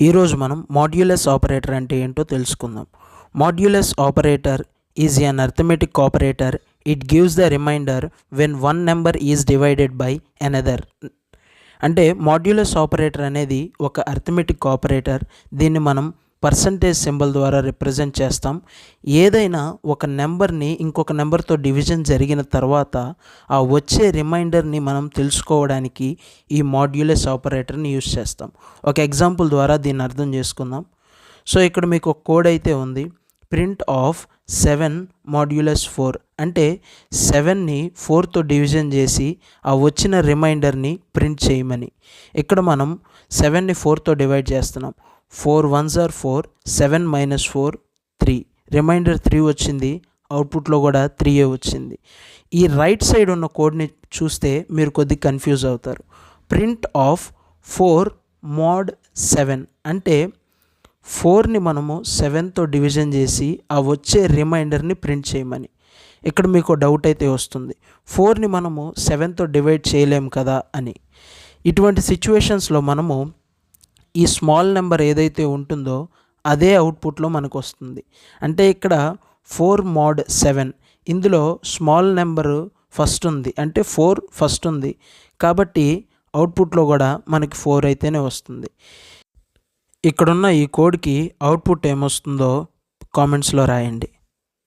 ఈరోజు మనం modulus operator అంటే ఏంటో తెలుసుకుందాం. Modulus operator is an arithmetic operator. It gives the remainder when one number is divided by another. అంటే modulus operator అనేది ఒక అర్థమెటిక్ ఆపరేటర్. దీన్ని మనం పర్సంటేజ్ సింబల్ ద్వారా రిప్రజెంట్ చేస్తాం. ఏదైనా ఒక నెంబర్ని ఇంకొక నెంబర్తో డివిజన్ జరిగిన తర్వాత ఆ వచ్చే రిమైండర్ని మనం తెలుసుకోవడానికి ఈ మాడ్యులస్ ఆపరేటర్ని యూజ్ చేస్తాం. ఒక ఎగ్జాంపుల్ ద్వారా దీన్ని అర్థం చేసుకుందాం. సో ఇక్కడ మీకు ఒక కోడ్ అయితే ఉంది, ప్రింట్ ఆఫ్ 7 మాడ్యులస్ 4 అంటే 7ని 4తో డివిజన్ చేసి ఆ వచ్చిన రిమైండర్ని ప్రింట్ చేయమని. ఇక్కడ మనం 7ని 4తో డివైడ్ చేస్తున్నాం. 4 1s are 4, 7 minus 4 3, రిమైండర్ 3 వచ్చింది. అవుట్పుట్లో కూడా 3 వచ్చింది. ఈ రైట్ సైడ్ ఉన్న కోడ్ని చూస్తే మీరు కొద్దిగా కన్ఫ్యూజ్ అవుతారు. ప్రింట్ ఆఫ్ 4 mod 7 అంటే 4ని మనము 7తో డివిజన్ చేసి ఆ వచ్చే రిమైండర్ని ప్రింట్ చేయమని. ఇక్కడ మీకు డౌట్ అయితే వస్తుంది, 4ని మనము 7తో డివైడ్ చేయలేము కదా అని. ఇటువంటి సిచ్యువేషన్స్లో మనము ఈ స్మాల్ నెంబర్ ఏదైతే ఉంటుందో అదే అవుట్పుట్లో మనకు వస్తుంది. అంటే ఇక్కడ 4 mod 7, ఇందులో స్మాల్ నెంబరు ఫస్ట్ ఉంది, అంటే 4 ఫస్ట్ ఉంది కాబట్టి అవుట్పుట్లో కూడా మనకి 4 అయితేనే వస్తుంది. ఇక్కడున్న ఈ కోడ్కి అవుట్పుట్ ఏమొస్తుందో కామెంట్స్లో రాయండి.